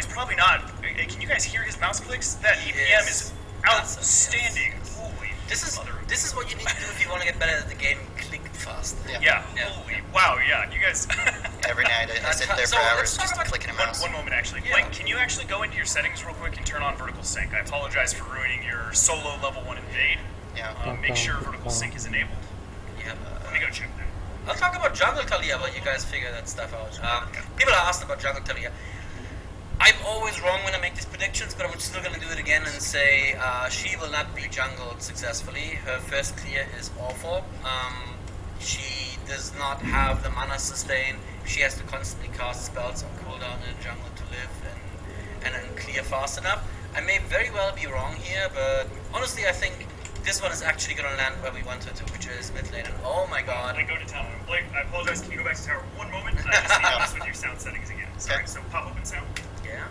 he's probably not. Can you guys hear his mouse clicks? That EPM is outstanding. Holy. This is what you need to do if you want to get better at the game. Click fast. Yeah. Holy. Wow. Yeah. You guys. Every night I sit there for hours just clicking a mouse. One moment, actually. Blake, can you actually go into your settings real quick and turn on vertical sync? I apologize for ruining your solo level 1 invade. Yeah. Make sure vertical sync is enabled. Yeah. Let me go check that. I'll talk about Jungle Taliyah while you guys figure that stuff out. People are asked about Jungle Taliyah. I'm always wrong when I make these predictions, but I'm still going to do it again and say she will not be jungled successfully. Her first clear is awful. She does not have the mana sustain. She has to constantly cast spells on cooldown in the jungle to live and then clear fast enough. I may very well be wrong here, but honestly I think this one is actually going to land where we want her to, which is mid lane. And oh my god. Blake, go to tower. Blake, I apologize. Can you go back to tower one moment? I just need to mess with your sound settings again. Sorry, so pop open sound. Yeah.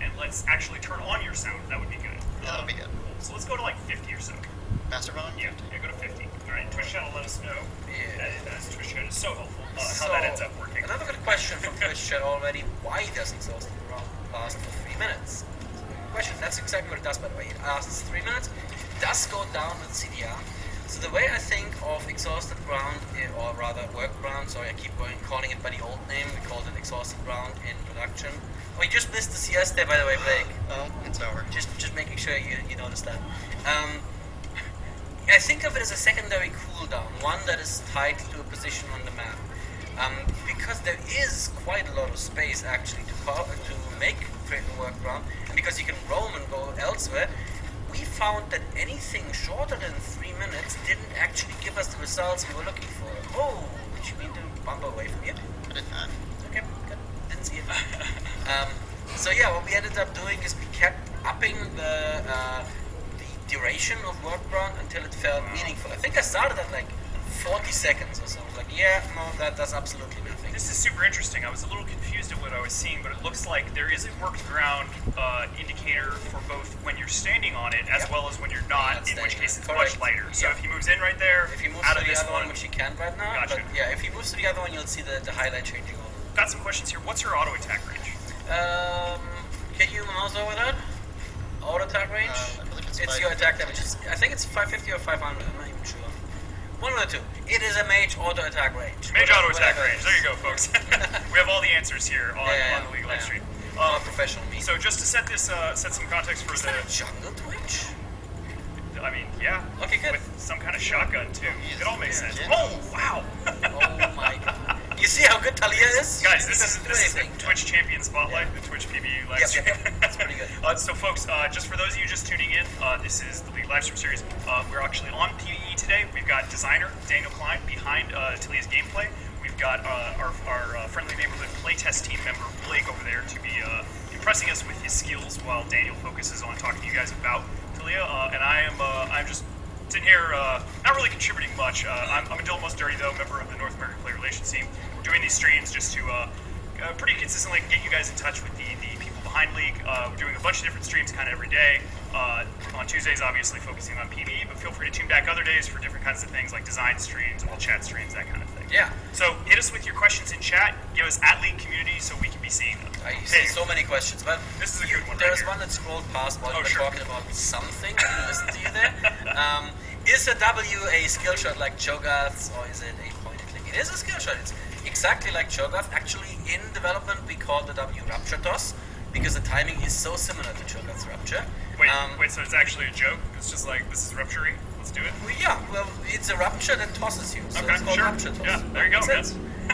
And let's actually turn on your sound. That would be good. Yeah, that'll be good. Cool. So let's go to like 50 or so. Master volume? Yeah, go to 50. Alright, Twitch chat will let us know. Yeah. That Twitch chat is so helpful. How that ends up working. Another good question from Twitch chat already. Why does Exhausted last for 3 minutes? Question. That's exactly what it does, by the way. It lasts 3 minutes. It does go down with CDR. So the way I think of Exhausted Ground, or rather Work Ground, sorry I keep calling it by the old name, we called it Exhausted Ground in production. Oh, you just missed the CS there, by the way, Blake. Oh, it's over. Just making sure you noticed that. I think of it as a secondary cooldown, one that is tied to a position on the map. Because there is quite a lot of space actually to make Work Ground, and because you can roam and go elsewhere, we found that anything shorter than 3 minutes didn't actually give us the results we were looking for. Oh, did you mean to bump away from it? I did not. Okay, good. Didn't see it. So yeah, what we ended up doing is we kept upping the duration of Work Ground until it felt meaningful. I think I started at like 40 seconds or so. I was like, yeah, no, that does absolutely nothing. This is super interesting. I was a little confused at what I was seeing, but it looks like there is a worked ground indicator for both when you're standing on it as well as when you're not, in which case it's much lighter. So if he moves in right there, if he moves out to of the this other one, which he can't right now, gotcha. But yeah, if he moves to the other one, you'll see the highlight changing over. Got some questions here. What's her auto attack range? Can you mouse over that? Auto attack range? I believe it's your attack damage. I think it's 550 or 500. I'm not even sure. One of the two. It is a mage auto attack range. Mage auto attack range. There you go, folks. We have all the answers here on the League live stream. Professional me. So just to set some context for is that a jungle Twitch? I mean, yeah. Okay, good. With some kind of shotgun too. It all makes sense. Yeah. Oh wow! Oh my god! You see how good Taliyah is? Guys, this is the Twitch Champion Spotlight, the Twitch PBU live stream. Yep. That's pretty good. So folks, just for those of you just tuning in, this is the League live stream series. We're actually on PBE today. We've got designer Daniel Klein behind Taliyah's gameplay. We've got our friendly neighborhood playtest team member Blake over there to be impressing us with his skills while Daniel focuses on talking to you guys about Taliyah. And I'm just sitting here, not really contributing much. I'm Adil Most Dirty though, member of the North American Player Relations team. We're doing these streams just to pretty consistently get you guys in touch with the people behind League. We're doing a bunch of different streams kind of every day. On Tuesdays, obviously focusing on PvE, but feel free to tune back other days for different kinds of things like design streams, all chat streams, that kind of thing. Yeah. So hit us with your questions in chat. Give us @League Community so we can be seeing them. I see so many questions, but this is a good one. There's right one that scrolled past while you were sure. talking about something. I didn't listen to you there. Is a W a skill shot like Cho'Gath's, or is it a pointed click? It is a skill shot. It's exactly like Cho'Gath. Actually, in development, we call the W Rupture Toss because the timing is so similar to Cho'Gath's Rupture. Wait, so it's actually a joke? It's just like, this is rupturing? Let's do it? Well, yeah, well, it's a rupture that tosses you, so okay, it's called sure. Rupture Toss. Yeah, there you go, man.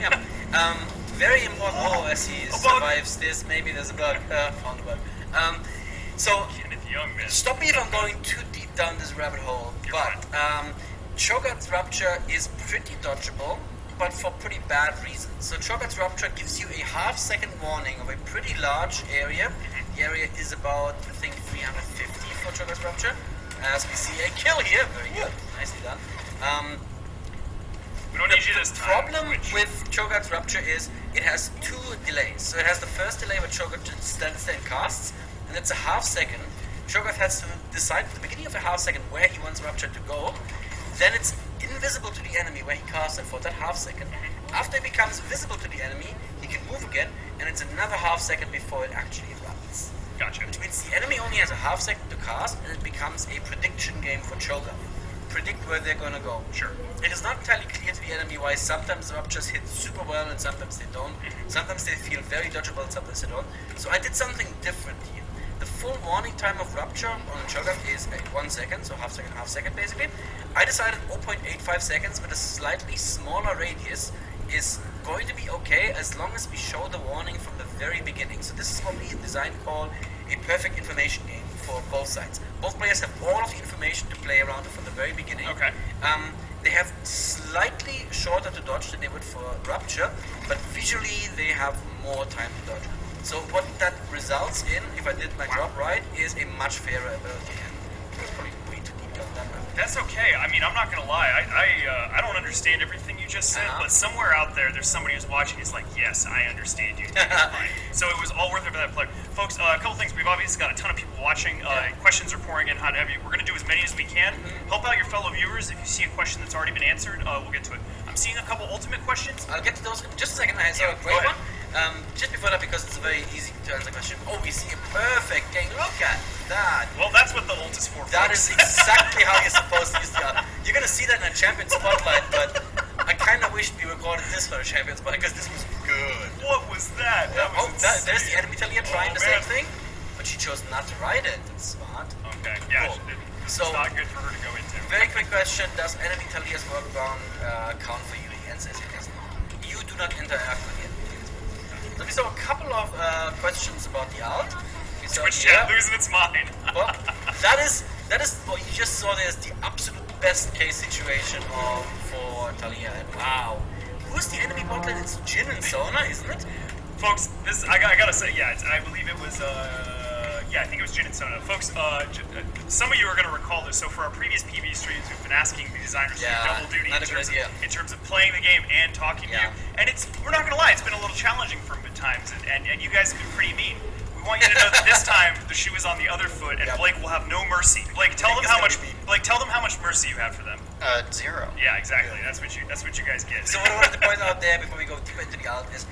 Yeah. Very important. Oh, as he survives this, maybe there's a bug. Found a bug. So, Kenneth Young, man. stop me if I'm going too deep down this rabbit hole, but Cho'Gath's Rupture is pretty dodgeable, but for pretty bad reasons. So Cho'Gath's Rupture gives you a half-second warning of a pretty large area. The area is about, I think, 350 for Cho'Gath's Rupture. As we see a kill here, very good, nicely done. We don't need you this time. The problem with Cho'Gath's Rupture is it has two delays. So it has the first delay where Cho'Gath just stands there and casts, and it's a half second. Cho'Gath has to decide at the beginning of a half second where he wants Rupture to go. Then it's invisible to the enemy where he casts it for that half second. After it becomes visible to the enemy, he He can move again, and it's another half second before it actually erupts. Gotcha. Which means the enemy only has a half second to cast, and it becomes a prediction game for Cho'Gath. Predict where they're gonna go. Sure. It is not entirely clear to the enemy why sometimes the Ruptures hit super well and sometimes they don't. Sometimes they feel very dodgeable and sometimes they don't. So I did something different here. The full warning time of Rupture on Cho'Gath is 1 second, so half second basically. I decided 0.85 seconds with a slightly smaller radius is going to be okay as long as we show the warning from the very beginning. So this is what we in design call a perfect information game for both sides. Both players have all of the information to play around from the very beginning. Okay. They have slightly shorter to dodge than they would for Rupture, but visually they have more time to dodge. So what that results in, if I did my job right, is a much fairer ability. And that's probably way too deep on that one. That's okay. I mean, I'm not gonna lie. I don't understand everything you just said, but somewhere out there's somebody who's watching who's like, yes, I understand you. So it was all worth it for that play. Folks, a couple things. We've obviously got a ton of people watching. Questions are pouring in hot and heavy. We're gonna do as many as we can. Help out your fellow viewers. If you see a question that's already been answered, we'll get to it. I'm seeing a couple ultimate questions. I'll get to those in just a second. I saw a great one. Just before that, because it's a very easy to answer question. Oh, we see a perfect game. Look at that. Well, that's what the ult is for. That is exactly how you're supposed to use the ult. You're going to see that in a champion spotlight, but I kind of wished we recorded this for a champion spotlight because this was good. What was that? There's the enemy Taliyah trying the same thing, but she chose not to ride it. That's smart. Okay, yeah. Cool. It's not good for her to go into. Very quick question. Does enemy Taliyah's workground count for you? The answer is it does not. You do not interact with the enemy. So we saw a couple of questions about the ult. Twitch chat losing its mind. Well, that is what you just saw. There's the absolute best case situation for Taliyah. And wow, who's the enemy bot lane? It's Jhin and Sona, isn't it? Folks, this I gotta say, I believe it was I think it was Jhin and Sona. Folks, some of you are going to recall this. So for our previous PvE streams, we've been asking the designers to do double duty in terms of playing the game and talking to you. And we're not going to lie, it's been a little challenging from times, and you guys have been pretty mean. We want you to know that this time the shoe is on the other foot, and Blake will have no mercy. Blake, tell them how much mercy you have for them. 0. Yeah, exactly. That's what you guys get. So what I wanted to point out there before we go deeper into the ult is